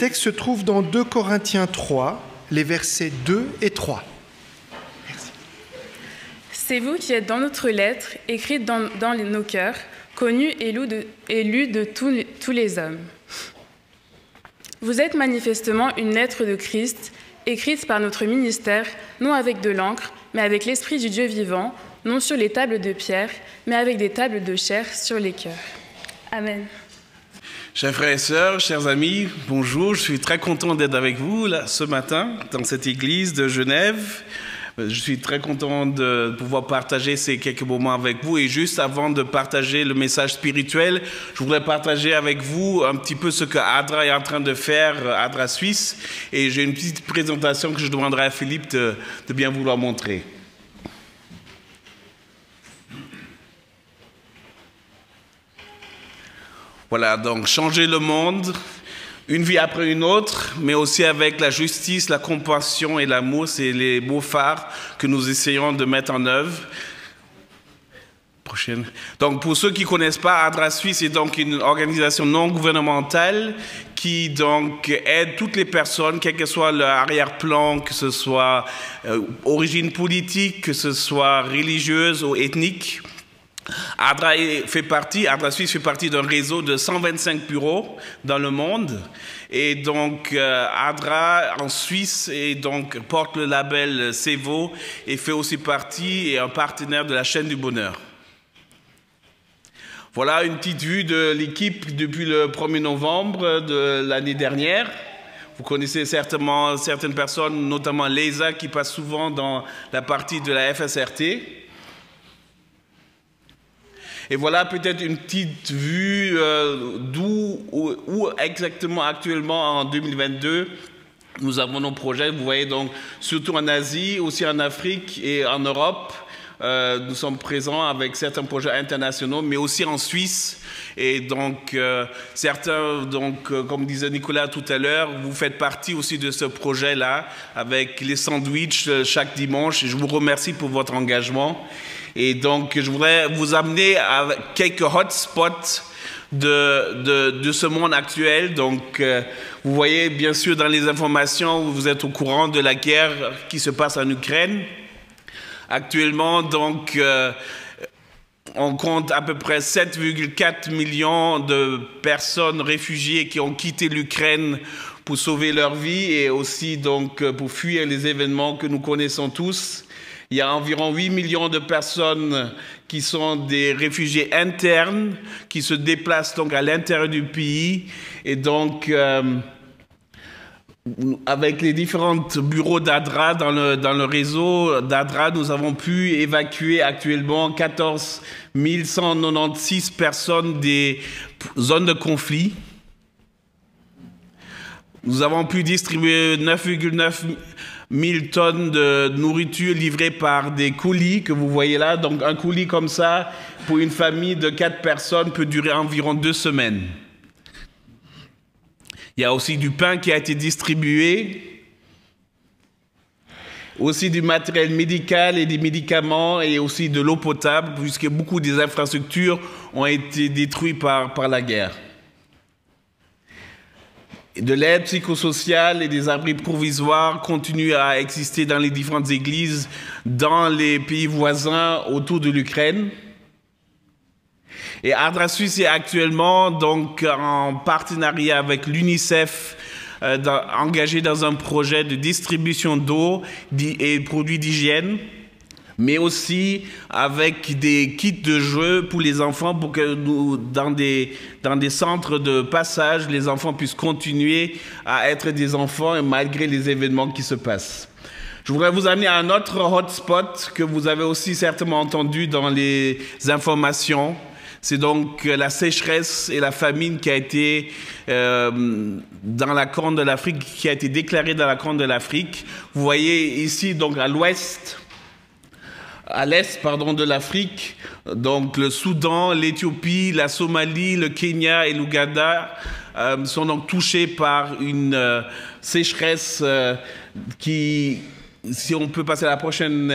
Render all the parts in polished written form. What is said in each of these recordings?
texte se trouve dans 2 Corinthiens 3, les versets 2 et 3. Merci. C'est vous qui êtes dans notre lettre, écrite dans nos cœurs, connue et lue de tous les hommes. Vous êtes manifestement une lettre de Christ, écrite par notre ministère, non avec de l'encre, mais avec l'Esprit du Dieu vivant, non sur les tables de pierre, mais avec des tables de chair sur les cœurs. Amen. Chers frères et sœurs, chers amis, bonjour. Je suis très content d'être avec vous là, ce matin dans cette église de Genève. Je suis très content de pouvoir partager ces quelques moments avec vous. Et juste avant de partager le message spirituel, je voudrais partager avec vous un petit peu ce que ADRA est en train de faire, ADRA Suisse. Et j'ai une petite présentation que je demanderai à Philippe de bien vouloir montrer. Voilà, donc changer le monde, une vie après une autre, mais aussi avec la justice, la compassion et l'amour, c'est les mots phares que nous essayons de mettre en œuvre. Prochaine. Donc, pour ceux qui ne connaissent pas, ADRA Suisse est donc une organisation non gouvernementale qui donc aide toutes les personnes, quel que soit leur arrière-plan, que ce soit origine politique, que ce soit religieuse ou ethnique. ADRA Suisse fait partie d'un réseau de 125 bureaux dans le monde. Et donc, ADRA en Suisse porte le label CEVO et fait aussi partie et un partenaire de la chaîne du bonheur. Voilà une petite vue de l'équipe depuis le 1er novembre de l'année dernière. Vous connaissez certainement certaines personnes, notamment Lisa, qui passe souvent dans la partie de la FSRT. Et voilà peut-être une petite vue où exactement actuellement en 2022 nous avons nos projets. Vous voyez donc surtout en Asie, aussi en Afrique et en Europe. Nous sommes présents avec certains projets internationaux, mais aussi en Suisse. Et donc, certains, comme disait Nicolas tout à l'heure, vous faites partie aussi de ce projet-là avec les sandwichs chaque dimanche. Et je vous remercie pour votre engagement. Et donc, je voudrais vous amener à quelques hotspots de ce monde actuel. Donc, vous voyez, bien sûr, dans les informations, vous êtes au courant de la guerre qui se passe en Ukraine. Actuellement, donc, on compte à peu près 7,4 millions de personnes réfugiées qui ont quitté l'Ukraine pour sauver leur vie et aussi donc pour fuir les événements que nous connaissons tous. Il y a environ 8 millions de personnes qui sont des réfugiés internes, qui se déplacent donc à l'intérieur du pays. Et donc, avec les différents bureaux d'ADRA dans le réseau d'ADRA, nous avons pu évacuer actuellement 14 196 personnes des zones de conflit. Nous avons pu distribuer 9,9 000 tonnes de nourriture livrées par des colis que vous voyez là. Donc un colis comme ça, pour une famille de 4 personnes, peut durer environ 2 semaines. Il y a aussi du pain qui a été distribué, aussi du matériel médical et des médicaments et aussi de l'eau potable, puisque beaucoup des infrastructures ont été détruites par la guerre. De l'aide psychosociale et des abris provisoires continuent à exister dans les différentes églises dans les pays voisins autour de l'Ukraine. Et ADRA Suisse est actuellement donc en partenariat avec l'UNICEF engagé dans un projet de distribution d'eau et produits d'hygiène, mais aussi avec des kits de jeux pour les enfants pour que dans des centres de passage, les enfants puissent continuer à être des enfants malgré les événements qui se passent. Je voudrais vous amener à un autre hotspot que vous avez aussi certainement entendu dans les informations. C'est donc la sécheresse et la famine qui a été dans la Corne de l'Afrique, qui a été déclarée dans la Corne de l'Afrique. Vous voyez ici donc à l'est de l'Afrique, donc le Soudan, l'Éthiopie, la Somalie, le Kenya et l'Ouganda sont donc touchés par une sécheresse qui si on peut passer à la prochaine,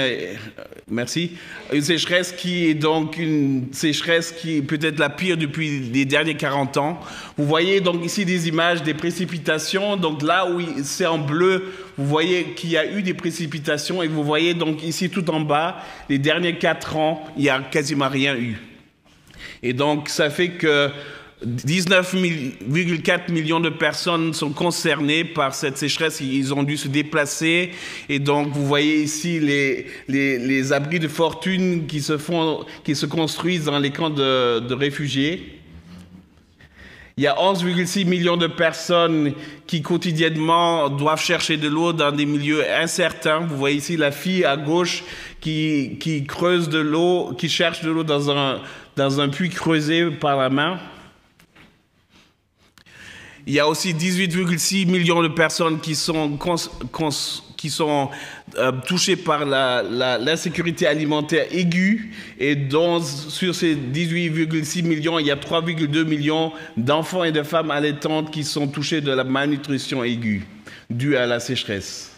merci. Une sécheresse qui est donc une sécheresse qui est peut-être la pire depuis les derniers 40 ans. Vous voyez donc ici des images des précipitations. Donc là où c'est en bleu, vous voyez qu'il y a eu des précipitations. Et vous voyez donc ici tout en bas, les derniers 4 ans, il n'y a quasiment rien eu. Et donc ça fait que 19,4 millions de personnes sont concernées par cette sécheresse. Ils ont dû se déplacer. Et donc, vous voyez ici les abris de fortune qui se construisent dans les camps de réfugiés. Il y a 11,6 millions de personnes qui quotidiennement doivent chercher de l'eau dans des milieux incertains. Vous voyez ici la fille à gauche qui creuse de l'eau, qui cherche de l'eau dans un puits creusé par la main. Il y a aussi 18,6 millions de personnes qui sont touchées par l'insécurité alimentaire aiguë. Et donc, sur ces 18,6 millions, il y a 3,2 millions d'enfants et de femmes allaitantes qui sont touchés de la malnutrition aiguë due à la sécheresse.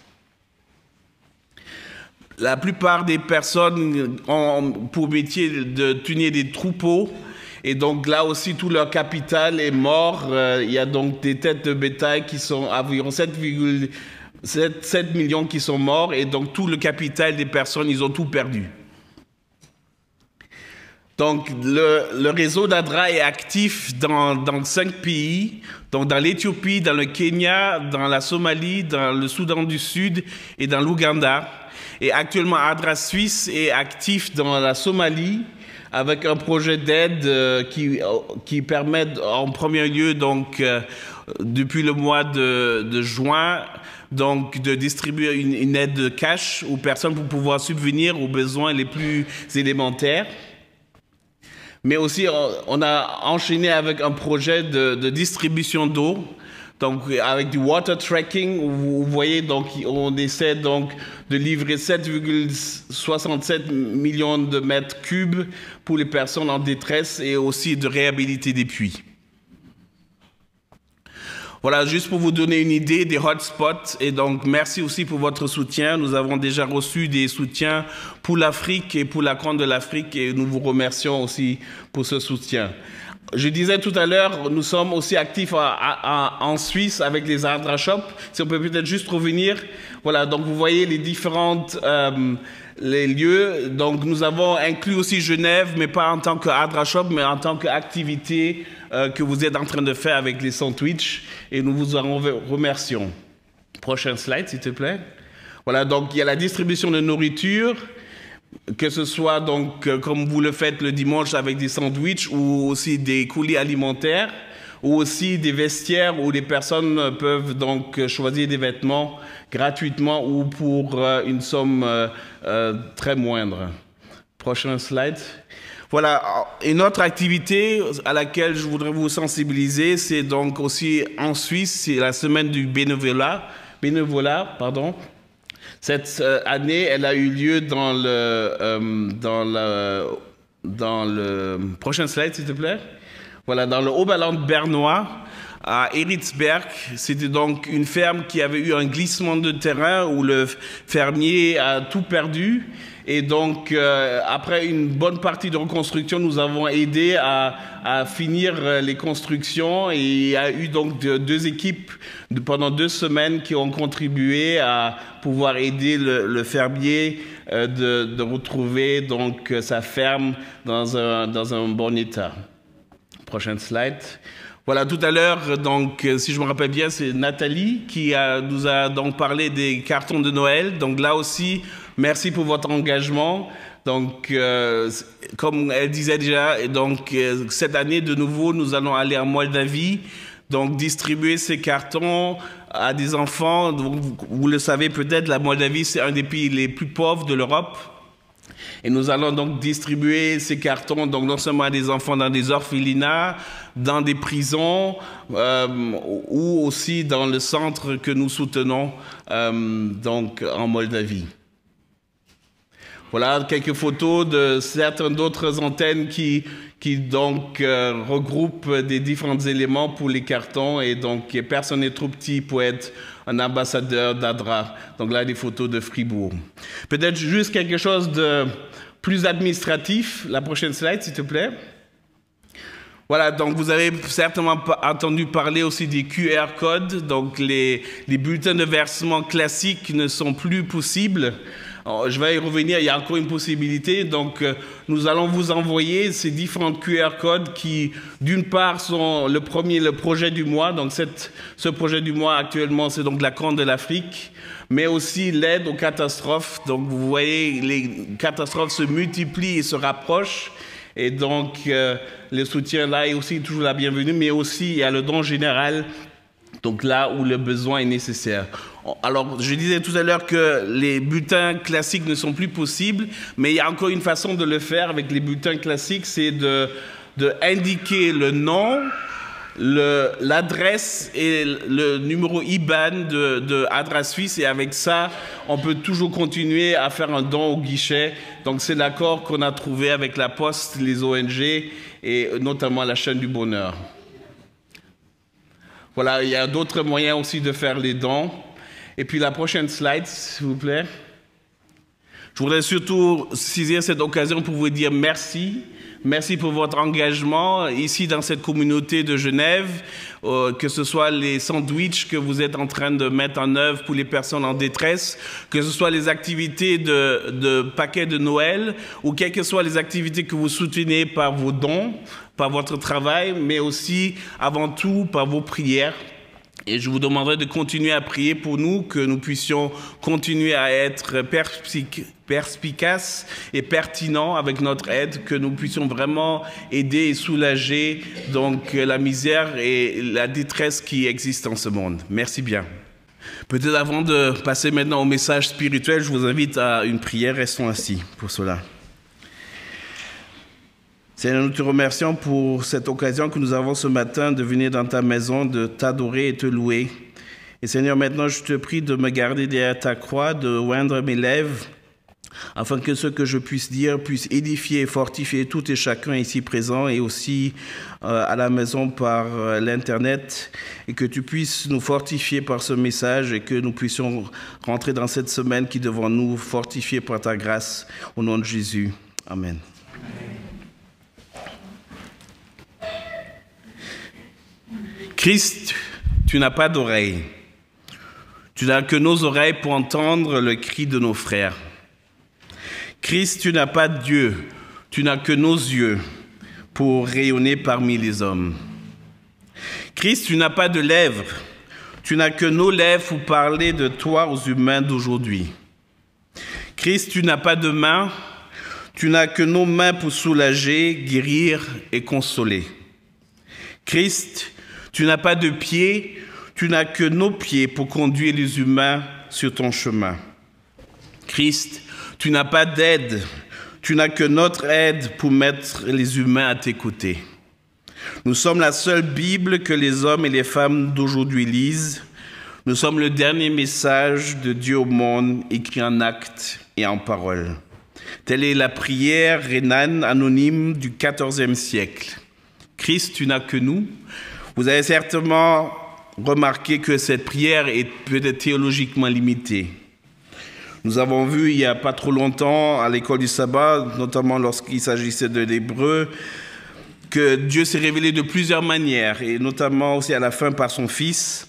La plupart des personnes ont pour métier de tenir des troupeaux. Et donc là aussi, tout leur capital est mort. Il y a donc des têtes de bétail qui sont environ 7 millions qui sont morts. Et donc tout le capital des personnes, ils ont tout perdu. Donc le réseau d'ADRA est actif dans 5 pays. Donc dans l'Éthiopie, dans le Kenya, dans la Somalie, dans le Soudan du Sud et dans l'Ouganda. Et actuellement, ADRA Suisse est actif dans la Somalie, avec un projet d'aide qui permet en premier lieu, donc, depuis le mois de juin, donc, de distribuer une aide de cash aux personnes pour pouvoir subvenir aux besoins les plus élémentaires. Mais aussi, on a enchaîné avec un projet de distribution d'eau, donc avec du water tracking, où vous voyez, donc, on essaie donc de livrer 7,67 millions de mètres cubes pour les personnes en détresse et aussi de réhabiliter des puits. Voilà, juste pour vous donner une idée des hotspots. Et donc, merci aussi pour votre soutien. Nous avons déjà reçu des soutiens pour l'Afrique et pour la Corne de l'Afrique et nous vous remercions aussi pour ce soutien. Je disais tout à l'heure, nous sommes aussi actifs en Suisse avec les ADRA Shops. Si on peut peut-être juste revenir. Voilà, donc vous voyez les différentes les lieux. Donc nous avons inclus aussi Genève, mais pas en tant que ADRA Shop, mais en tant qu'activité que vous êtes en train de faire avec les sandwichs. Et nous vous en remercions. Prochain slide, s'il te plaît. Voilà, donc il y a la distribution de nourriture. Que ce soit donc comme vous le faites le dimanche avec des sandwichs ou aussi des colis alimentaires ou aussi des vestiaires où les personnes peuvent donc choisir des vêtements gratuitement ou pour une somme très moindre. Prochain slide. Voilà, une autre activité à laquelle je voudrais vous sensibiliser, c'est donc aussi en Suisse, c'est la semaine du bénévolat, pardon. Cette année, elle a eu lieu dans le prochain slide, s'il te plaît. Voilà, dans le Oberland bernois, à Eritzberg. C'était donc une ferme qui avait eu un glissement de terrain où le fermier a tout perdu. Et donc, après une bonne partie de reconstruction, nous avons aidé à finir les constructions. Et il y a eu donc deux équipes pendant 2 semaines qui ont contribué à pouvoir aider le fermier de retrouver donc sa ferme dans un bon état. Prochaine slide. Voilà, tout à l'heure, donc, si je me rappelle bien, c'est Nathalie qui nous a donc parlé des cartons de Noël. Donc là aussi, merci pour votre engagement. Donc, comme elle disait déjà, et donc, cette année, de nouveau, nous allons aller en Moldavie, donc distribuer ces cartons à des enfants. Donc, vous le savez peut-être, la Moldavie, c'est un des pays les plus pauvres de l'Europe. Et nous allons donc distribuer ces cartons, donc non seulement à des enfants dans des orphelinats, dans des prisons, ou aussi dans le centre que nous soutenons donc en Moldavie. Voilà quelques photos de certaines d'autres antennes qui donc regroupent des différents éléments pour les cartons, et donc personne n'est trop petit pour être un ambassadeur d'ADRA. Donc là, des photos de Fribourg. Peut-être juste quelque chose de plus administratif. La prochaine slide, s'il te plaît. Voilà, donc vous avez certainement entendu parler aussi des QR codes. Donc les bulletins de versement classiques ne sont plus possibles. Alors, je vais y revenir, il y a encore une possibilité. Donc nous allons vous envoyer ces différents QR codes qui, d'une part, sont le projet du mois. Donc ce projet du mois actuellement, c'est donc la Corne de l'Afrique, mais aussi l'aide aux catastrophes. Donc vous voyez, les catastrophes se multiplient et se rapprochent. Et donc, le soutien là est aussi toujours la bienvenue, mais aussi il y a le don général, donc là où le besoin est nécessaire. Alors, je disais tout à l'heure que les bulletins classiques ne sont plus possibles, mais il y a encore une façon de le faire avec les bulletins classiques, c'est de indiquer le nom, l'adresse et le numéro IBAN de ADRA Suisse, et avec ça, on peut toujours continuer à faire un don au guichet. Donc c'est l'accord qu'on a trouvé avec la Poste, les ONG et notamment la chaîne du bonheur. Voilà, il y a d'autres moyens aussi de faire les dons. Et puis la prochaine slide, s'il vous plaît. Je voudrais surtout saisir cette occasion pour vous dire merci. Merci pour votre engagement ici dans cette communauté de Genève, que ce soit les sandwichs que vous êtes en train de mettre en œuvre pour les personnes en détresse, que ce soit les activités de paquets de Noël, ou quelles que soient les activités que vous soutenez par vos dons, par votre travail, mais aussi avant tout par vos prières. Et je vous demanderai de continuer à prier pour nous, que nous puissions continuer à être perspicaces et pertinents avec notre aide, que nous puissions vraiment aider et soulager donc la misère et la détresse qui existent en ce monde. Merci bien. Peut-être avant de passer maintenant au message spirituel, je vous invite à une prière. Restons assis pour cela. Seigneur, nous te remercions pour cette occasion que nous avons ce matin de venir dans ta maison, de t'adorer et te louer. Et Seigneur, maintenant je te prie de me garder derrière ta croix, de oindre mes lèvres, afin que ce que je puisse dire puisse édifier et fortifier tout et chacun ici présent, et aussi à la maison par l'Internet, et que tu puisses nous fortifier par ce message, et que nous puissions rentrer dans cette semaine qui devant nous fortifier par ta grâce, au nom de Jésus. Amen. Christ, tu n'as pas d'oreilles. Tu n'as que nos oreilles pour entendre le cri de nos frères. Christ, tu n'as pas d'yeux. Tu n'as que nos yeux pour rayonner parmi les hommes. Christ, tu n'as pas de lèvres. Tu n'as que nos lèvres pour parler de toi aux humains d'aujourd'hui. Christ, tu n'as pas de mains. Tu n'as que nos mains pour soulager, guérir et consoler. Christ, tu n'as pas de pieds, tu n'as que nos pieds pour conduire les humains sur ton chemin. Christ, tu n'as pas d'aide, tu n'as que notre aide pour mettre les humains à tes côtés. Nous sommes la seule Bible que les hommes et les femmes d'aujourd'hui lisent. Nous sommes le dernier message de Dieu au monde, écrit en actes et en paroles. Telle est la prière rhénane anonyme du XIVe siècle. Christ, tu n'as que nous. Vous avez certainement remarqué que cette prière est peut-être théologiquement limitée. Nous avons vu il n'y a pas trop longtemps à l'école du sabbat, notamment lorsqu'il s'agissait de l'hébreu, que Dieu s'est révélé de plusieurs manières, et notamment aussi à la fin par son Fils.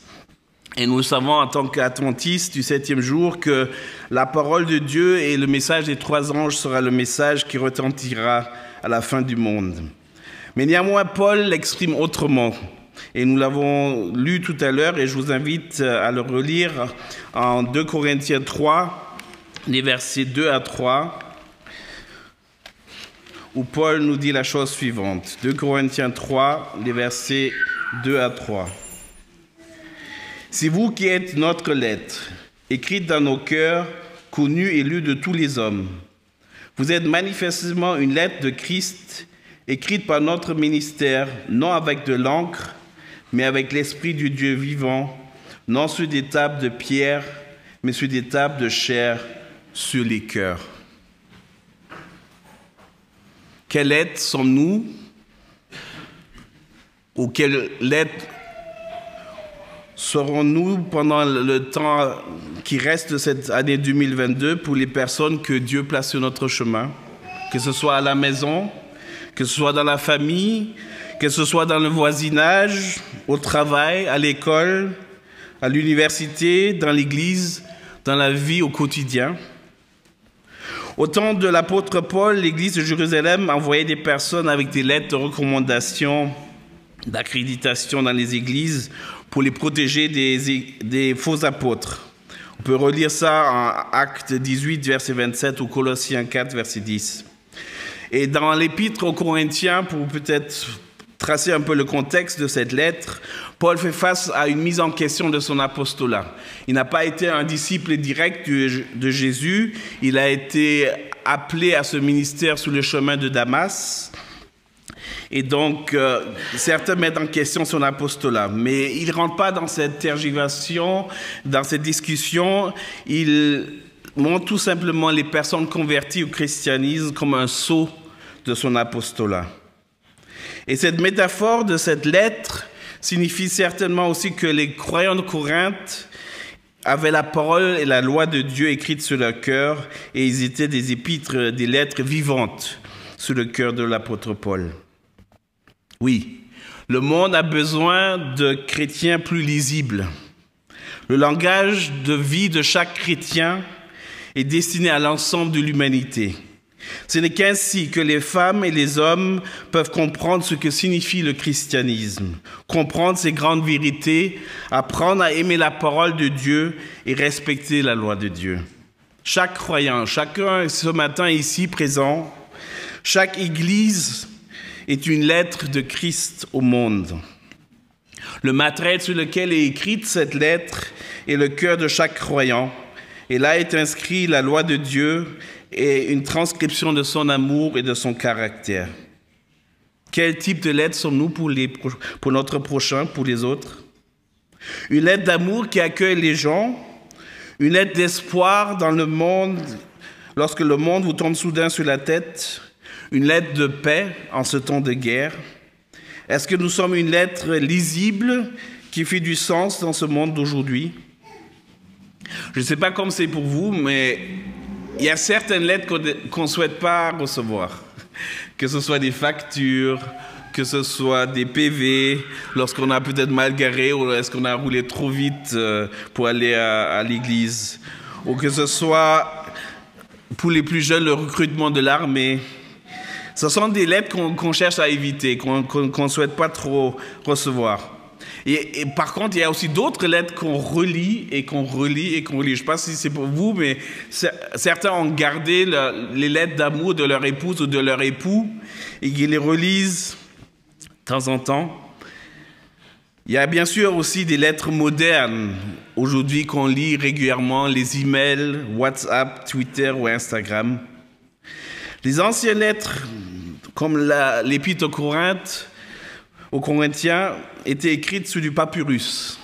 Et nous savons en tant qu'adventistes du 7e jour que la parole de Dieu et le message des 3 anges sera le message qui retentira à la fin du monde. Mais néanmoins, Paul l'exprime autrement. Et nous l'avons lu tout à l'heure, et je vous invite à le relire en 2 Corinthiens 3, les versets 2 à 3, où Paul nous dit la chose suivante. 2 Corinthiens 3, les versets 2 à 3. « C'est vous qui êtes notre lettre, écrite dans nos cœurs, connue et lue de tous les hommes. Vous êtes manifestement une lettre de Christ, écrite par notre ministère, non avec de l'encre, mais avec l'Esprit du Dieu vivant, non sur des tables de pierre, mais sur des tables de chair, sur les cœurs. » quelle lettre sommes-nous ou quelle lettre serons-nous pendant le temps qui reste de cette année 2022 pour les personnes que Dieu place sur notre chemin, que ce soit à la maison, que ce soit dans la famille, que ce soit dans le voisinage, au travail, à l'école, à l'université, dans l'église, dans la vie au quotidien. Au temps de l'apôtre Paul, l'église de Jérusalem envoyait des personnes avec des lettres de recommandation, d'accréditation dans les églises pour les protéger des faux apôtres. On peut relire ça en Actes 18, verset 27 ou Colossiens 4, verset 10. Et dans l'épître aux Corinthiens, pour peut-être tracer un peu le contexte de cette lettre, Paul fait face à une mise en question de son apostolat. Il n'a pas été un disciple direct de Jésus, il a été appelé à ce ministère sur le chemin de Damas. Et donc, certains mettent en question son apostolat, mais il ne rentre pas dans cette tergiversation, dans cette discussion. Il montre tout simplement les personnes converties au christianisme comme un sceau de son apostolat. Et cette métaphore de cette lettre signifie certainement aussi que les croyants de Corinthe avaient la parole et la loi de Dieu écrites sur leur cœur, et ils étaient des épîtres, des lettres vivantes sur le cœur de l'apôtre Paul. Oui, le monde a besoin de chrétiens plus lisibles. Le langage de vie de chaque chrétien est destiné à l'ensemble de l'humanité. Ce n'est qu'ainsi que les femmes et les hommes peuvent comprendre ce que signifie le christianisme, comprendre ses grandes vérités, apprendre à aimer la parole de Dieu et respecter la loi de Dieu. Chaque croyant, chacun ce matin ici présent, chaque église est une lettre de Christ au monde. Le matériel sur lequel est écrite cette lettre est le cœur de chaque croyant. Et là est inscrit la loi de Dieu et une transcription de son amour et de son caractère. Quel type de lettre sommes-nous pour notre prochain, pour les autres? Une lettre d'amour qui accueille les gens, une lettre d'espoir dans le monde lorsque le monde vous tombe soudain sur la tête, une lettre de paix en ce temps de guerre. Est-ce que nous sommes une lettre lisible qui fait du sens dans ce monde d'aujourd'hui? Je ne sais pas comment c'est pour vous, mais il y a certaines lettres qu'on ne souhaite pas recevoir. Que ce soit des factures, que ce soit des PV, lorsqu'on a peut-être mal garé ou est-ce qu'on a roulé trop vite pour aller à l'église. Ou que ce soit, pour les plus jeunes, le recrutement de l'armée. Ce sont des lettres qu'on cherche à éviter, qu'on ne souhaite pas trop recevoir. Et par contre, il y a aussi d'autres lettres qu'on relit et qu'on relit et qu'on relit. Je ne sais pas si c'est pour vous, mais certains ont gardé les lettres d'amour de leur épouse ou de leur époux et qu'ils les relisent de temps en temps. Il y a bien sûr aussi des lettres modernes aujourd'hui qu'on lit régulièrement, les emails, WhatsApp, Twitter ou Instagram. Les anciennes lettres, comme l'épître aux Corinthiens, étaient écrites sur du papyrus,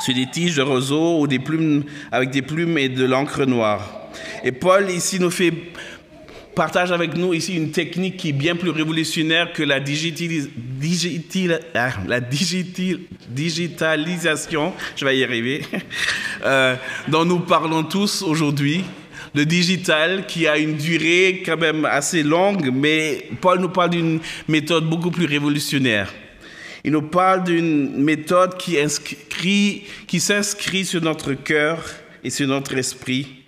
sur des tiges de roseau ou des plumes, avec des plumes et de l'encre noire. Et Paul ici partage avec nous ici une technique qui est bien plus révolutionnaire que la digitalisation, je vais y arriver, dont nous parlons tous aujourd'hui. Le digital qui a une durée quand même assez longue, mais Paul nous parle d'une méthode beaucoup plus révolutionnaire. Il nous parle d'une méthode qui s'inscrit sur notre cœur et sur notre esprit,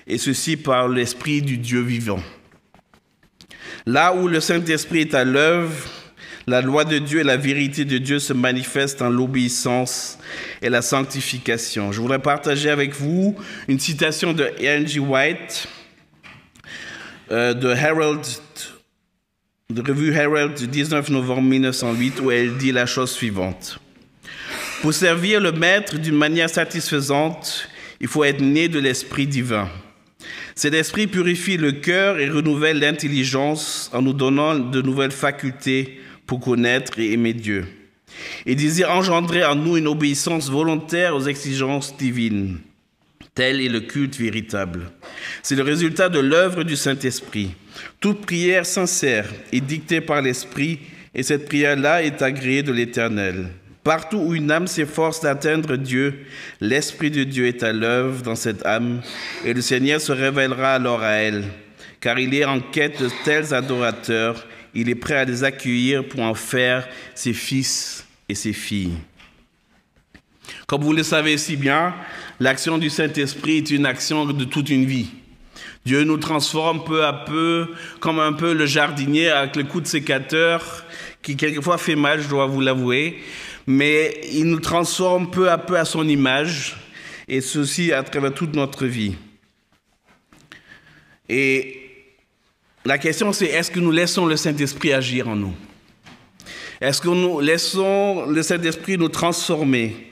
et ceci par l'esprit du Dieu vivant. Là où le Saint-Esprit est à l'œuvre, la loi de Dieu et la vérité de Dieu se manifestent dans l'obéissance et la sanctification. Je voudrais partager avec vous une citation de Ellen G. White, de revue Herald du 19 novembre 1908, où elle dit la chose suivante. « Pour servir le Maître d'une manière satisfaisante, il faut être né de l'Esprit divin. Cet esprit purifie le cœur et renouvelle l'intelligence en nous donnant de nouvelles facultés pour connaître et aimer Dieu. Il désire engendrer en nous une obéissance volontaire aux exigences divines. Tel est le culte véritable. C'est le résultat de l'œuvre du Saint-Esprit. Toute prière sincère est dictée par l'Esprit, et cette prière-là est agréée de l'Éternel. Partout où une âme s'efforce d'atteindre Dieu, l'Esprit de Dieu est à l'œuvre dans cette âme, et le Seigneur se révélera alors à elle. Car il est en quête de tels adorateurs, il est prêt à les accueillir pour en faire ses fils et ses filles. Comme vous le savez si bien, l'action du Saint-Esprit est une action de toute une vie. Dieu nous transforme peu à peu, comme un peu le jardinier avec le coup de sécateur, qui quelquefois fait mal, je dois vous l'avouer, mais il nous transforme peu à peu à son image, et ceci à travers toute notre vie. Et la question c'est, est-ce que nous laissons le Saint-Esprit agir en nous? Est-ce que nous laissons le Saint-Esprit nous transformer?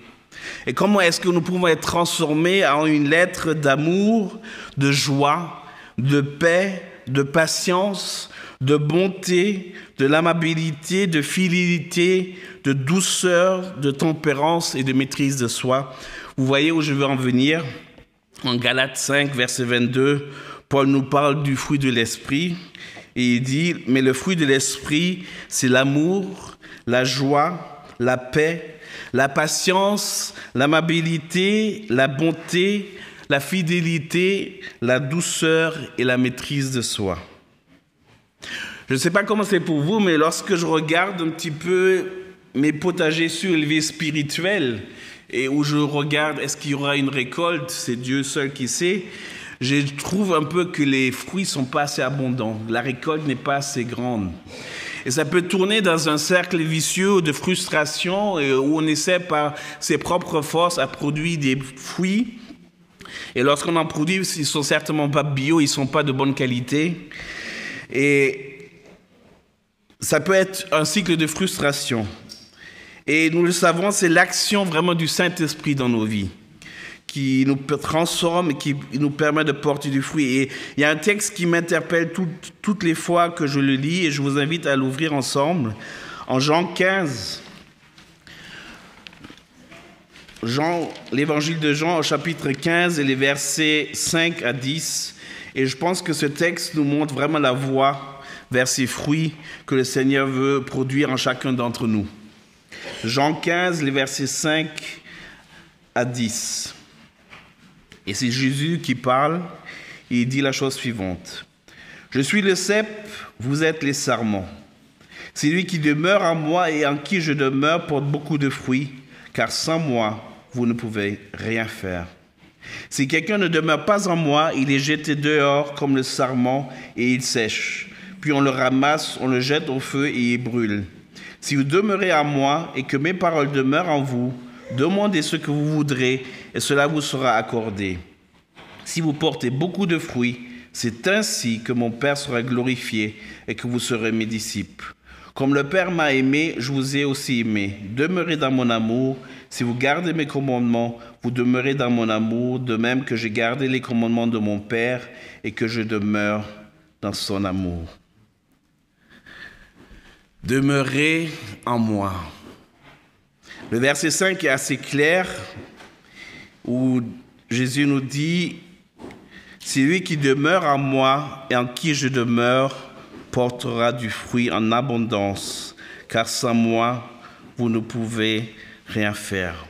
Et comment est-ce que nous pouvons être transformés en une lettre d'amour, de joie, de paix, de patience, de bonté, de l'amabilité, de fidélité, de douceur, de tempérance et de maîtrise de soi? Vous voyez où je veux en venir? En Galates 5, verset 22, Paul nous parle du fruit de l'esprit et il dit « Mais le fruit de l'esprit, c'est l'amour, la joie, la paix, la patience, l'amabilité, la bonté, la fidélité, la douceur et la maîtrise de soi. » Je ne sais pas comment c'est pour vous, mais lorsque je regarde un petit peu mes potagers surélevés spirituels et où je regarde est-ce qu'il y aura une récolte, c'est Dieu seul qui sait, je trouve un peu que les fruits ne sont pas assez abondants, la récolte n'est pas assez grande. Et ça peut tourner dans un cercle vicieux de frustration où on essaie par ses propres forces à produire des fruits. Et lorsqu'on en produit, ils ne sont certainement pas bio, ils ne sont pas de bonne qualité. Et ça peut être un cycle de frustration. Et nous le savons, c'est l'action vraiment du Saint-Esprit dans nos vies qui nous transforme et qui nous permet de porter du fruit. Et il y a un texte qui m'interpelle toutes les fois que je le lis, et je vous invite à l'ouvrir ensemble. En Jean 15, l'évangile de Jean au chapitre 15 et les versets 5 à 10. Et je pense que ce texte nous montre vraiment la voie vers ces fruits que le Seigneur veut produire en chacun d'entre nous. Jean 15, les versets 5 à 10. Et c'est Jésus qui parle, et il dit la chose suivante. « Je suis le cep, vous êtes les sarments. C'est lui qui demeure en moi et en qui je demeure porte beaucoup de fruits, car sans moi, vous ne pouvez rien faire. Si quelqu'un ne demeure pas en moi, il est jeté dehors comme le sarment et il sèche. Puis on le ramasse, on le jette au feu et il brûle. Si vous demeurez en moi et que mes paroles demeurent en vous, demandez ce que vous voudrez et cela vous sera accordé. Si vous portez beaucoup de fruits, c'est ainsi que mon Père sera glorifié et que vous serez mes disciples. Comme le Père m'a aimé, je vous ai aussi aimé. Demeurez dans mon amour. Si vous gardez mes commandements, vous demeurez dans mon amour, de même que j'ai gardé les commandements de mon Père et que je demeure dans son amour. Demeurez en moi. Le verset 5 est assez clair, où Jésus nous dit « C'est lui qui demeure en moi et en qui je demeure portera du fruit en abondance, car sans moi, vous ne pouvez rien faire. »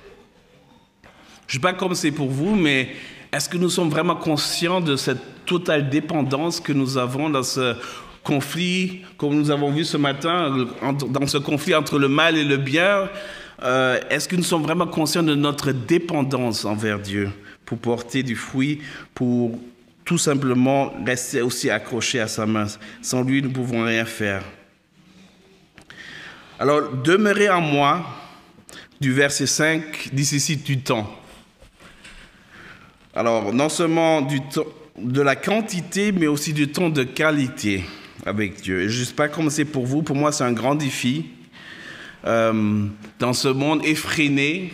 Je ne sais pas comment c'est pour vous, mais est-ce que nous sommes vraiment conscients de cette totale dépendance que nous avons dans ce conflit, comme nous avons vu ce matin, dans ce conflit entre le mal et le bien? Est-ce que nous sommes vraiment conscients de notre dépendance envers Dieu pour porter du fruit, pour tout simplement rester aussi accrochés à sa main? Sans lui, nous ne pouvons rien faire. Alors, demeurez en moi, du verset 5, nécessite du temps. Alors, non seulement du temps, de la quantité, mais aussi du temps de qualité avec Dieu. Et je ne sais pas comment c'est pour vous, pour moi c'est un grand défi. Dans ce monde effréné,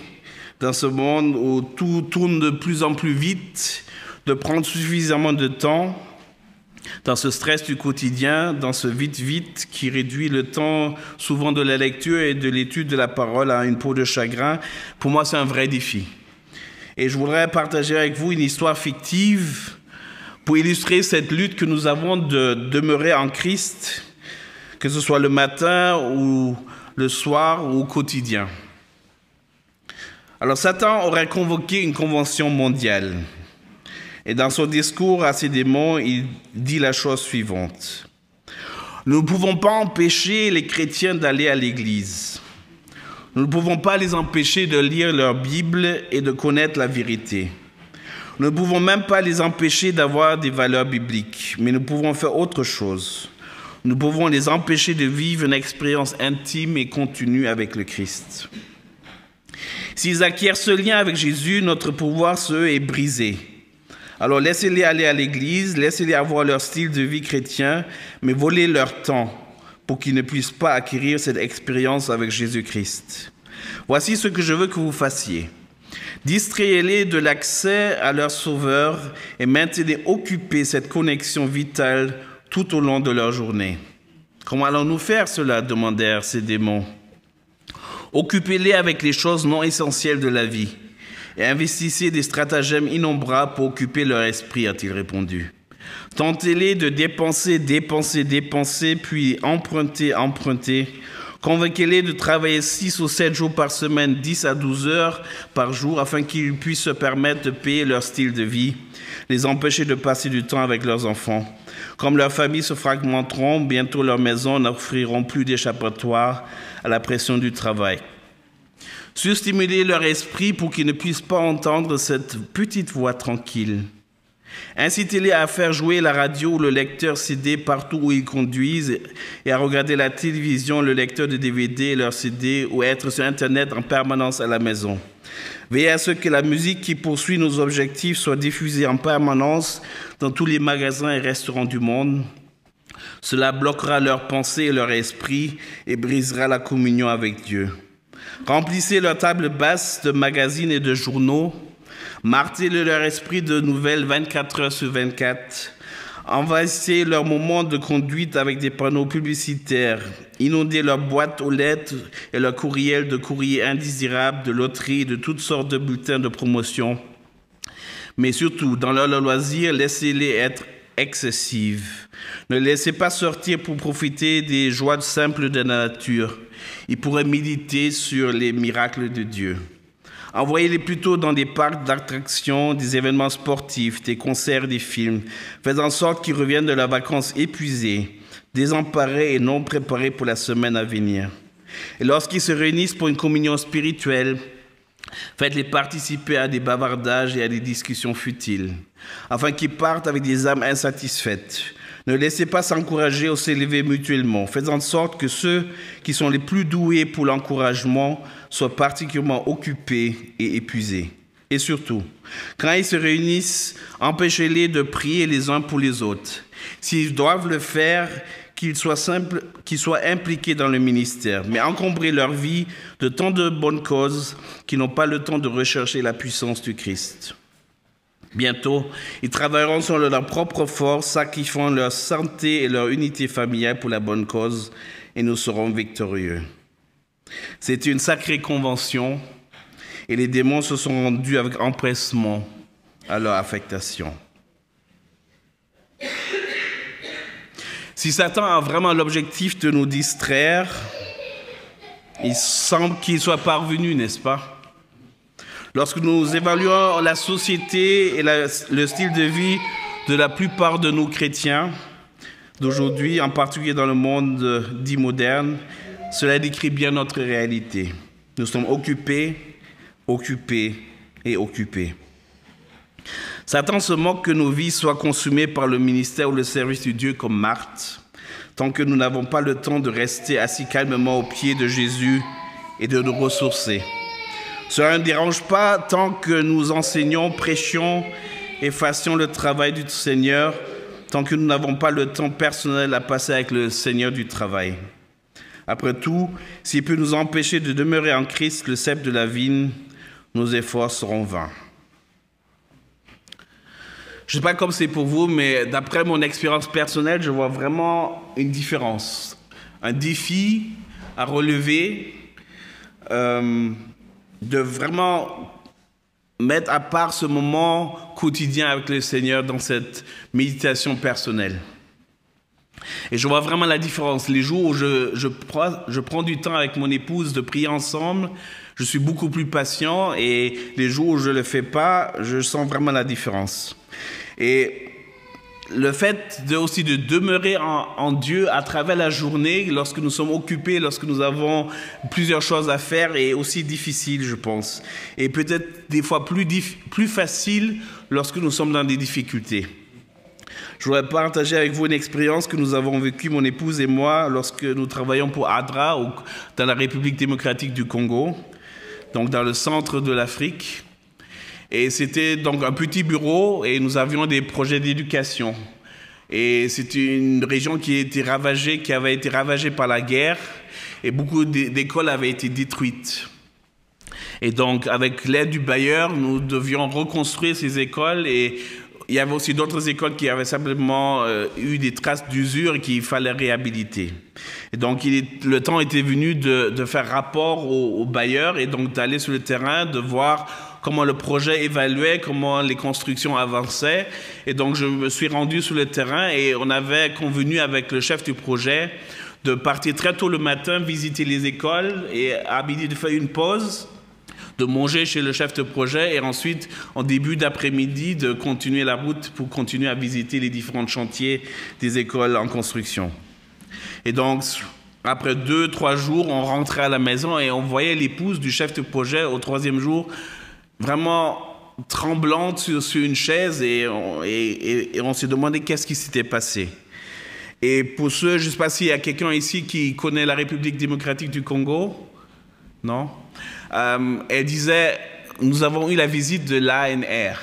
dans ce monde où tout tourne de plus en plus vite, de prendre suffisamment de temps, dans ce stress du quotidien, dans ce vite-vite qui réduit le temps souvent de la lecture et de l'étude de la parole à une peau de chagrin, pour moi c'est un vrai défi. Et je voudrais partager avec vous une histoire fictive pour illustrer cette lutte que nous avons de demeurer en Christ, que ce soit le matin ou le soir ou au quotidien. Alors Satan aurait convoqué une convention mondiale. Et dans son discours à ses démons, il dit la chose suivante. Nous ne pouvons pas empêcher les chrétiens d'aller à l'église. Nous ne pouvons pas les empêcher de lire leur Bible et de connaître la vérité. Nous ne pouvons même pas les empêcher d'avoir des valeurs bibliques, mais nous pouvons faire autre chose. Nous pouvons les empêcher de vivre une expérience intime et continue avec le Christ. S'ils acquièrent ce lien avec Jésus, notre pouvoir sur eux est brisé. Alors laissez-les aller à l'église, laissez-les avoir leur style de vie chrétien, mais volez leur temps pour qu'ils ne puissent pas acquérir cette expérience avec Jésus-Christ. Voici ce que je veux que vous fassiez. Distrayez-les de l'accès à leur Sauveur et maintenez occupés cette connexion vitale tout au long de leur journée. Comment allons-nous faire cela? Demandèrent ces démons. Occupez-les avec les choses non essentielles de la vie et investissez des stratagèmes innombrables pour occuper leur esprit, a-t-il répondu. Tentez-les de dépenser, puis emprunter. Convainquez-les de travailler 6 ou 7 jours par semaine, 10 à 12 heures par jour, afin qu'ils puissent se permettre de payer leur style de vie, les empêcher de passer du temps avec leurs enfants. Comme leurs familles se fragmenteront, bientôt leurs maisons n'offriront plus d'échappatoire à la pression du travail. Surstimuler leur esprit pour qu'ils ne puissent pas entendre cette petite voix tranquille. Incitez-les à faire jouer la radio ou le lecteur CD partout où ils conduisent et à regarder la télévision, le lecteur de DVD et leur CD ou être sur Internet en permanence à la maison. Veillez à ce que la musique qui poursuit nos objectifs soit diffusée en permanence dans tous les magasins et restaurants du monde. Cela bloquera leurs pensées et leur esprit et brisera la communion avec Dieu. Remplissez leur table basse de magazines et de journaux. Martelez leur esprit de nouvelles 24 heures sur 24. Envahissez leurs moments de conduite avec des panneaux publicitaires. Inondez leurs boîtes aux lettres et leurs courriels de courriers indésirables, de loteries, de toutes sortes de bulletins de promotion. Mais surtout, dans leur loisir, laissez-les être excessives. Ne les laissez pas sortir pour profiter des joies simples de la nature. Ils pourraient méditer sur les miracles de Dieu. Envoyez-les plutôt dans des parcs d'attractions, des événements sportifs, des concerts, des films. Faites en sorte qu'ils reviennent de leurs vacances épuisés, désemparés et non préparés pour la semaine à venir. Et lorsqu'ils se réunissent pour une communion spirituelle, faites-les participer à des bavardages et à des discussions futiles, afin qu'ils partent avec des âmes insatisfaites. Ne laissez pas s'encourager ou s'élever mutuellement. Faites en sorte que ceux qui sont les plus doués pour l'encouragement soient particulièrement occupés et épuisés. Et surtout, quand ils se réunissent, empêchez-les de prier les uns pour les autres. S'ils doivent le faire, qu'ils soient impliqués dans le ministère, mais encombrez leur vie de tant de bonnes causes qu'ils n'ont pas le temps de rechercher la puissance du Christ. Bientôt, ils travailleront sur leur propre force, sacrifiant leur santé et leur unité familiale pour la bonne cause, et nous serons victorieux. C'est une sacrée convention, et les démons se sont rendus avec empressement à leur affectation. Si Satan a vraiment l'objectif de nous distraire, il semble qu'il soit parvenu, n'est-ce pas? Lorsque nous évaluons la société et le style de vie de la plupart de nos chrétiens d'aujourd'hui, en particulier dans le monde dit moderne, cela décrit bien notre réalité. Nous sommes occupés et occupés. Satan se moque que nos vies soient consumées par le ministère ou le service de Dieu comme Marthe, tant que nous n'avons pas le temps de rester assis calmement aux pieds de Jésus et de nous ressourcer. Cela ne dérange pas tant que nous enseignons, prêchions et fassions le travail du Seigneur, tant que nous n'avons pas le temps personnel à passer avec le Seigneur du travail. Après tout, s'il peut nous empêcher de demeurer en Christ, le cep de la vigne, nos efforts seront vains. Je ne sais pas comme c'est pour vous, mais d'après mon expérience personnelle, je vois vraiment une différence. Un défi à relever, de vraiment mettre à part ce moment quotidien avec le Seigneur dans cette méditation personnelle. Et je vois vraiment la différence. Les jours où je prends du temps avec mon épouse de prier ensemble, je suis beaucoup plus patient, et les jours où je ne le fais pas, je sens vraiment la différence. Et le fait aussi de demeurer en Dieu à travers la journée, lorsque nous sommes occupés, lorsque nous avons plusieurs choses à faire, est aussi difficile, je pense. Et peut-être des fois plus facile lorsque nous sommes dans des difficultés. Je voudrais partager avec vous une expérience que nous avons vécue, mon épouse et moi, lorsque nous travaillons pour ADRA dans la République démocratique du Congo, donc dans le centre de l'Afrique. Et c'était donc un petit bureau, et nous avions des projets d'éducation. Et c'était une région qui avait été ravagée par la guerre, et beaucoup d'écoles avaient été détruites. Et donc, avec l'aide du bailleur, nous devions reconstruire ces écoles, et il y avait aussi d'autres écoles qui avaient simplement eu des traces d'usure et qu'il fallait réhabiliter. Et donc, le temps était venu de faire rapport au bailleur, et donc d'aller sur le terrain, de voir comment le projet évaluait, comment les constructions avançaient. Et donc, je me suis rendu sur le terrain, et on avait convenu avec le chef du projet de partir très tôt le matin, visiter les écoles, et à midi de faire une pause, de manger chez le chef de projet, et ensuite, en début d'après-midi, de continuer la route pour continuer à visiter les différents chantiers des écoles en construction. Et donc, après 2-3 jours, on rentrait à la maison, et on voyait l'épouse du chef de projet au 3e jour, vraiment tremblante sur une chaise, et on s'est demandé qu'est-ce qui s'était passé. Et pour ceux, je ne sais pas s'il y a quelqu'un ici qui connaît la République démocratique du Congo. Non? Elle disait, nous avons eu la visite de l'ANR.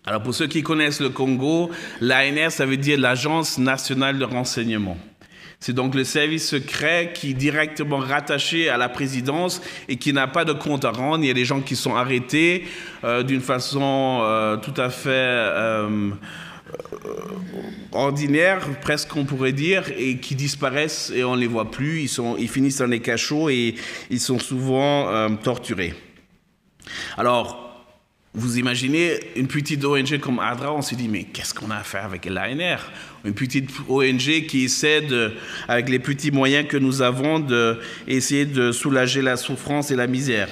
Alors pour ceux qui connaissent le Congo, l'ANR, ça veut dire l'Agence nationale de renseignement. C'est donc le service secret qui est directement rattaché à la présidence et qui n'a pas de compte à rendre. Il y a des gens qui sont arrêtés d'une façon tout à fait ordinaire, presque on pourrait dire, et qui disparaissent et on ne les voit plus. Ils finissent dans les cachots et ils sont souvent torturés. Alors, vous imaginez une petite ONG comme ADRA, on s'est dit, mais qu'est-ce qu'on a à faire avec l'ANR? Une petite ONG qui essaie, avec les petits moyens que nous avons, d'essayer de soulager la souffrance et la misère.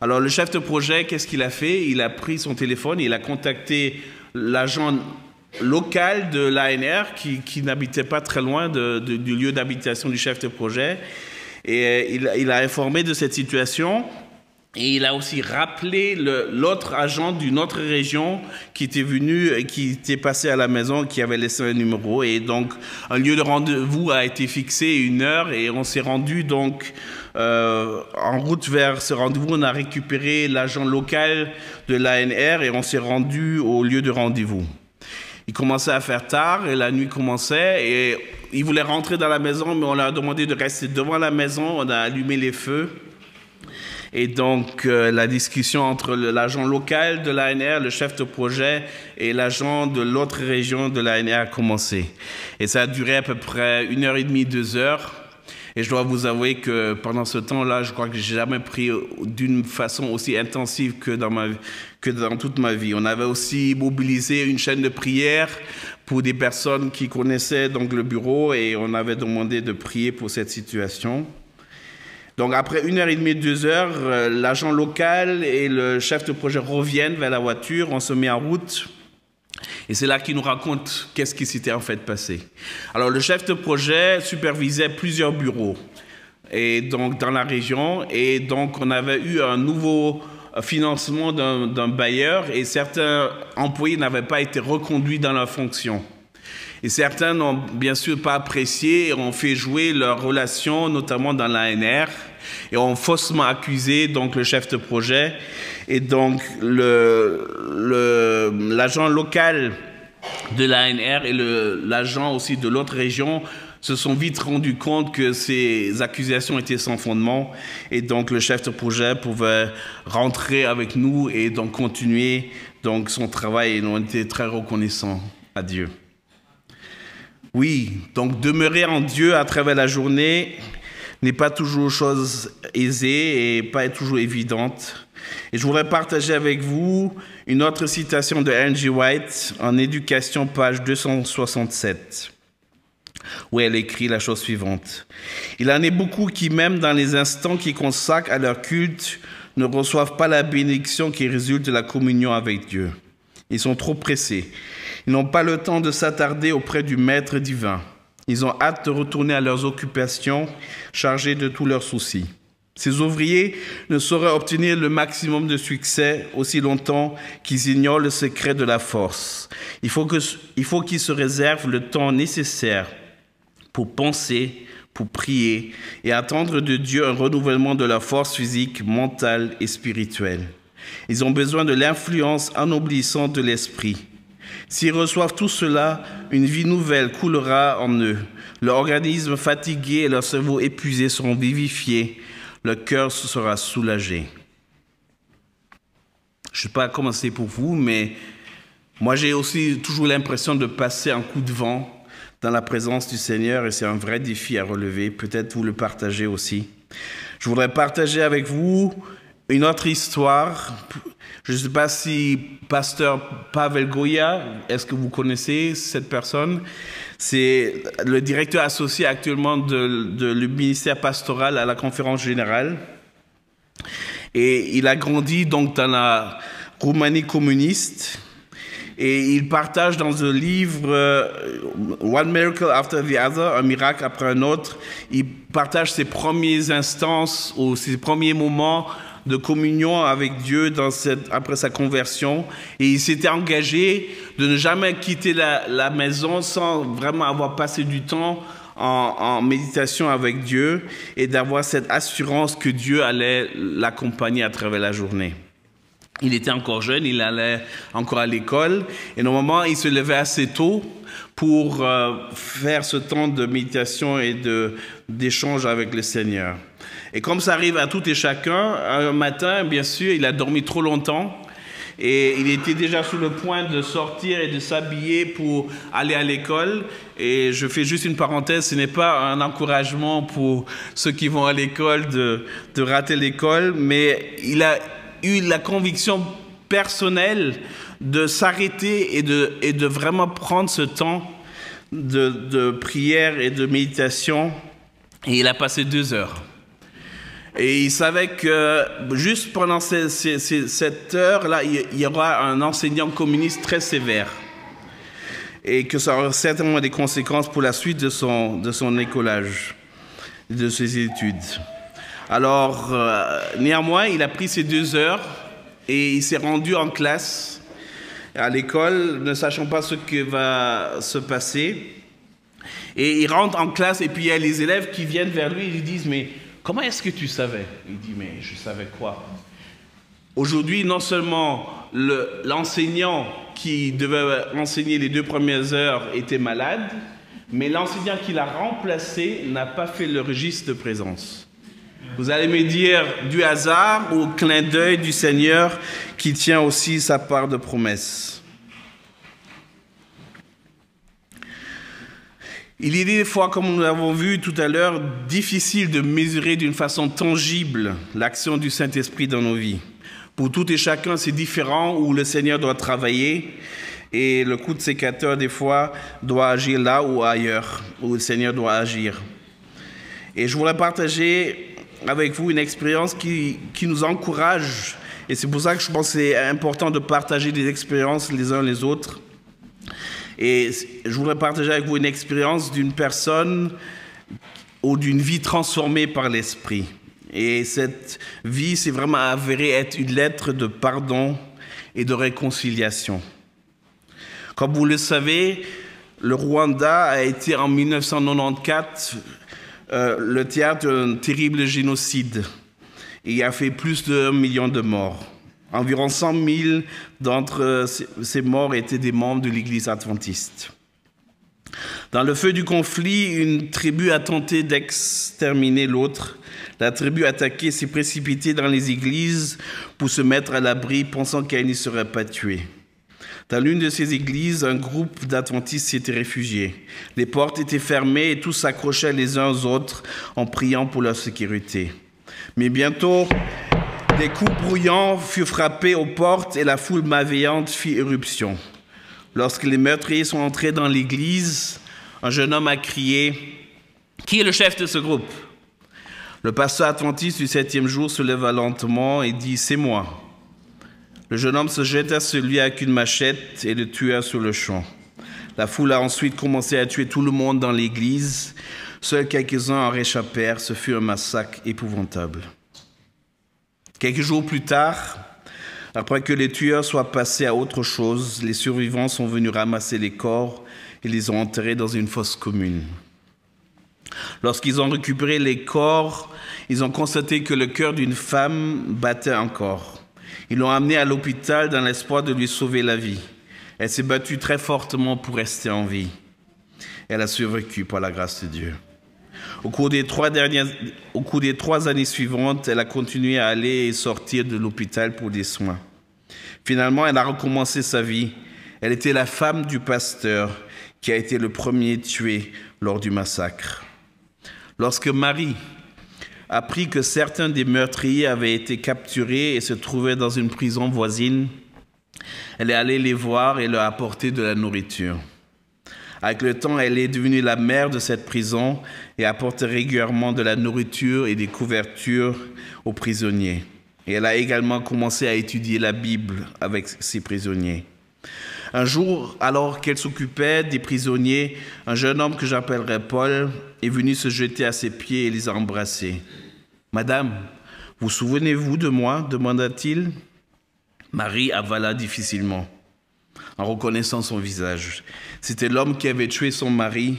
Alors le chef de projet, qu'est-ce qu'il a fait? Il a pris son téléphone, il a contacté l'agent local de l'ANR qui n'habitait pas très loin du lieu d'habitation du chef de projet. Et il a informé de cette situation. Et il a aussi rappelé l'autre agent d'une autre région qui était venu et qui était passé à la maison, qui avait laissé un numéro. Et donc, un lieu de rendez-vous a été fixé, 1 heure, et on s'est rendu donc en route vers ce rendez-vous. On a récupéré l'agent local de l'ANR et on s'est rendu au lieu de rendez-vous. Il commençait à faire tard et la nuit commençait et il voulait rentrer dans la maison, mais on leur a demandé de rester devant la maison. On a allumé les feux. Et donc, la discussion entre l'agent local de l'ANR, le chef de projet, et l'agent de l'autre région de l'ANR a commencé. Et ça a duré à peu près 1h30, 2 heures. Et je dois vous avouer que pendant ce temps-là, je crois que je n'ai jamais prié d'une façon aussi intensive que dans toute ma vie. On avait aussi mobilisé une chaîne de prière pour des personnes qui connaissaient donc le bureau et on avait demandé de prier pour cette situation. Donc après 1h30, 2 heures, l'agent local et le chef de projet reviennent vers la voiture, on se met en route. Et c'est là qu'il nous raconte qu'est-ce qui s'était en fait passé. Alors le chef de projet supervisait plusieurs bureaux et donc, dans la région. Et donc on avait eu un nouveau financement d'un bailleur et certains employés n'avaient pas été reconduits dans leur fonction. Et certains n'ont bien sûr pas apprécié et ont fait jouer leurs relations, notamment dans l'ANR, et ont faussement accusé donc, le chef de projet. Et donc, l'agent local de l'ANR et l'agent aussi de l'autre région se sont vite rendus compte que ces accusations étaient sans fondement. Et donc, le chef de projet pouvait rentrer avec nous et donc continuer donc, son travail. Et nous on était très reconnaissants à Dieu. Oui, donc demeurer en Dieu à travers la journée n'est pas toujours chose aisée et pas toujours évidente. Et je voudrais partager avec vous une autre citation de Ellen G. White en Éducation, page 267, où elle écrit la chose suivante. « Il en est beaucoup qui, même dans les instants qui consacrent à leur culte, ne reçoivent pas la bénédiction qui résulte de la communion avec Dieu. Ils sont trop pressés. Ils n'ont pas le temps de s'attarder auprès du Maître divin. Ils ont hâte de retourner à leurs occupations, chargés de tous leurs soucis. Ces ouvriers ne sauraient obtenir le maximum de succès aussi longtemps qu'ils ignorent le secret de la force. Il faut qu'ils se réservent le temps nécessaire pour penser, pour prier et attendre de Dieu un renouvellement de leur force physique, mentale et spirituelle. Ils ont besoin de l'influence ennoblissante de l'esprit. S'ils reçoivent tout cela, une vie nouvelle coulera en eux. Leur organisme fatigué et leur cerveau épuisé seront vivifiés. Leur cœur sera soulagé. Je ne sais pas comment c'est pour vous, mais moi j'ai aussi toujours l'impression de passer un coup de vent dans la présence du Seigneur et c'est un vrai défi à relever. Peut-être vous le partagez aussi. Je voudrais partager avec vous une autre histoire. Je ne sais pas si pasteur Pavel Goya, est-ce que vous connaissez cette personne? C'est le directeur associé actuellement le ministère pastoral à la conférence générale. Et il a grandi donc dans la Roumanie communiste. Et il partage dans un livre One Miracle After the Other, un miracle après un autre. Il partage ses premiers instances ou ses premiers moments de communion avec Dieu après sa conversion. Et il s'était engagé de ne jamais quitter la maison sans vraiment avoir passé du temps en méditation avec Dieu et d'avoir cette assurance que Dieu allait l'accompagner à travers la journée. Il était encore jeune, il allait encore à l'école et normalement il se levait assez tôt pour faire ce temps de méditation et d'échange avec le Seigneur. Et comme ça arrive à tout et chacun, un matin, bien sûr, il a dormi trop longtemps et il était déjà sur le point de sortir et de s'habiller pour aller à l'école. Et je fais juste une parenthèse, ce n'est pas un encouragement pour ceux qui vont à l'école de rater l'école, mais il a eu la conviction personnelle de s'arrêter et de vraiment prendre ce temps de prière et de méditation. Et il a passé 2 heures. Et il savait que juste pendant cette heure-là, il y aura un enseignant communiste très sévère. Et que ça aura certainement des conséquences pour la suite de son écolage, de ses études. Alors, néanmoins, il a pris ces 2 heures et il s'est rendu en classe à l'école, ne sachant pas ce qui va se passer. Et il rentre en classe et puis il y a les élèves qui viennent vers lui et lui disent « Mais comment est-ce que tu savais ?» Il dit « Mais je savais quoi ?» Aujourd'hui, non seulement l'enseignant qui devait enseigner les 2 premières heures était malade, mais l'enseignant qui l'a remplacé n'a pas fait le registre de présence. Vous allez me dire du hasard ou clin d'œil du Seigneur qui tient aussi sa part de promesse. Il est des fois, comme nous l'avons vu tout à l'heure, difficile de mesurer d'une façon tangible l'action du Saint-Esprit dans nos vies. Pour tout et chacun, c'est différent où le Seigneur doit travailler et le coup de sécateur, des fois, doit agir là ou ailleurs, où le Seigneur doit agir. Et je voudrais partager avec vous une expérience qui nous encourage. Et c'est pour ça que je pense que c'est important de partager des expériences les uns les autres. Et je voudrais partager avec vous une expérience d'une personne ou d'une vie transformée par l'Esprit. Et cette vie, c'est vraiment avéré être une lettre de pardon et de réconciliation. Comme vous le savez, le Rwanda a été en 1994 le théâtre d'un terrible génocide. Il a fait plus d'1 million de morts. Environ 100 000 d'entre ces morts étaient des membres de l'Église adventiste. Dans le feu du conflit, une tribu a tenté d'exterminer l'autre. La tribu attaquée s'est précipitée dans les églises pour se mettre à l'abri, pensant qu'elle n'y serait pas tuée. Dans l'une de ces églises, un groupe d'adventistes s'était réfugié. Les portes étaient fermées et tous s'accrochaient les uns aux autres en priant pour leur sécurité. Mais bientôt, Des coups bruyants furent frappés aux portes et la foule malveillante fit éruption. Lorsque les meurtriers sont entrés dans l'église, un jeune homme a crié « Qui est le chef de ce groupe ?» Le pasteur adventiste du 7e jour se leva lentement et dit « C'est moi ». Le jeune homme se jeta sur lui avec une machette et le tua sur le champ. La foule a ensuite commencé à tuer tout le monde dans l'église. Seuls quelques-uns en réchappèrent. Ce fut un massacre épouvantable. Quelques jours plus tard, après que les tueurs soient passés à autre chose, les survivants sont venus ramasser les corps et les ont enterrés dans une fosse commune. Lorsqu'ils ont récupéré les corps, ils ont constaté que le cœur d'une femme battait encore. Ils l'ont amenée à l'hôpital dans l'espoir de lui sauver la vie. Elle s'est battue très fortement pour rester en vie. Elle a survécu par la grâce de Dieu. Au cours des 3 années suivantes, elle a continué à aller et sortir de l'hôpital pour des soins. Finalement, elle a recommencé sa vie. Elle était la femme du pasteur qui a été le premier tué lors du massacre. Lorsque Marie apprit que certains des meurtriers avaient été capturés et se trouvaient dans une prison voisine, elle est allée les voir et leur apporter de la nourriture. Avec le temps, elle est devenue la mère de cette prison et apporte régulièrement de la nourriture et des couvertures aux prisonniers. Et elle a également commencé à étudier la Bible avec ces prisonniers. Un jour, alors qu'elle s'occupait des prisonniers, un jeune homme que j'appellerai Paul est venu se jeter à ses pieds et les a embrassés. « Madame, vous souvenez-vous de moi ?» demanda-t-il. Marie avala difficilement, en reconnaissant son visage. C'était l'homme qui avait tué son mari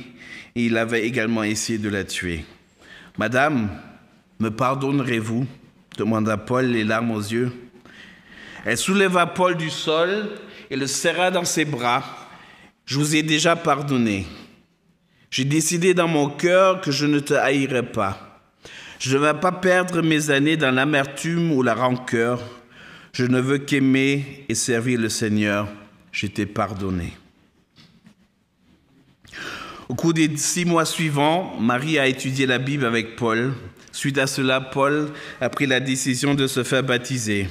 et il avait également essayé de la tuer. « Madame, me pardonnerez-vous ?» demanda Paul, les larmes aux yeux. Elle souleva Paul du sol et le serra dans ses bras. « Je vous ai déjà pardonné. J'ai décidé dans mon cœur que je ne te haïrai pas. Je ne vais pas perdre mes années dans l'amertume ou la rancœur. Je ne veux qu'aimer et servir le Seigneur. Je t'ai pardonné. » Au cours des 6 mois suivants, Marie a étudié la Bible avec Paul. Suite à cela, Paul a pris la décision de se faire baptiser.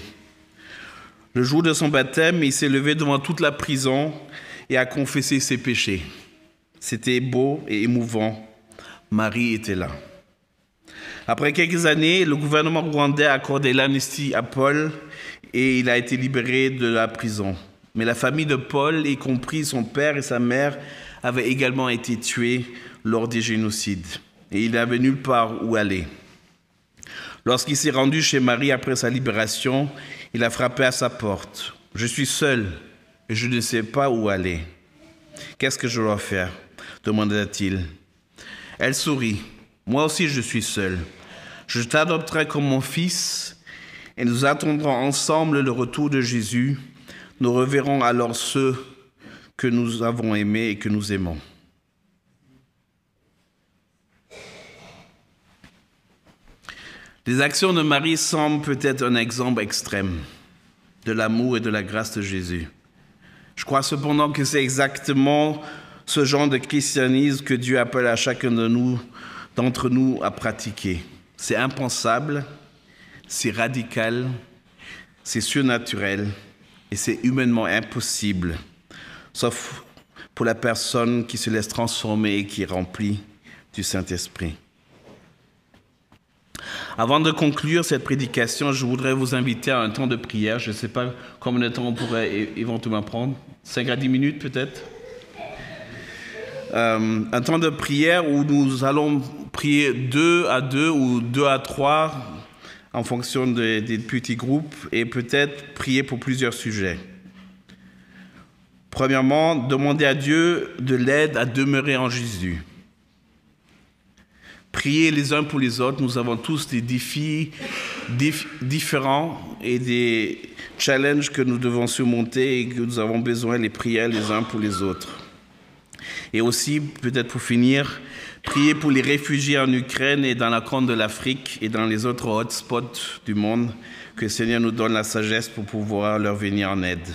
Le jour de son baptême, il s'est levé devant toute la prison et a confessé ses péchés. C'était beau et émouvant. Marie était là. Après quelques années, le gouvernement rwandais a accordé l'amnistie à Paul et il a été libéré de la prison. Mais la famille de Paul, y compris son père et sa mère, avaient également été tués lors des génocides. Et il n'avait nulle part où aller. Lorsqu'il s'est rendu chez Marie après sa libération, il a frappé à sa porte. « Je suis seul et je ne sais pas où aller. Qu'est-ce que je dois faire ?» demanda-t-il. Elle sourit. « Moi aussi je suis seule. Je t'adopterai comme mon fils et nous attendrons ensemble le retour de Jésus. Nous reverrons alors ceux que nous avons aimés et que nous aimons. » Les actions de Marie semblent peut-être un exemple extrême de l'amour et de la grâce de Jésus. Je crois cependant que c'est exactement ce genre de christianisme que Dieu appelle à chacun d'entre nous à pratiquer. C'est impensable, c'est radical, c'est surnaturel et c'est humainement impossible, sauf pour la personne qui se laisse transformer et qui est remplie du Saint-Esprit. Avant de conclure cette prédication, je voudrais vous inviter à un temps de prière. Je ne sais pas combien de temps on pourrait éventuellement prendre. 5 à 10 minutes peut-être. Un temps de prière où nous allons prier 2 à 2 ou 2 à 3 en fonction des petits groupes et peut-être prier pour plusieurs sujets. Premièrement, demander à Dieu de l'aide à demeurer en Jésus. Prier les uns pour les autres. Nous avons tous des défis différents et des challenges que nous devons surmonter et que nous avons besoin de les prier les uns pour les autres. Et aussi, peut-être pour finir, prier pour les réfugiés en Ukraine et dans la Corne de l'Afrique et dans les autres hotspots du monde, que le Seigneur nous donne la sagesse pour pouvoir leur venir en aide.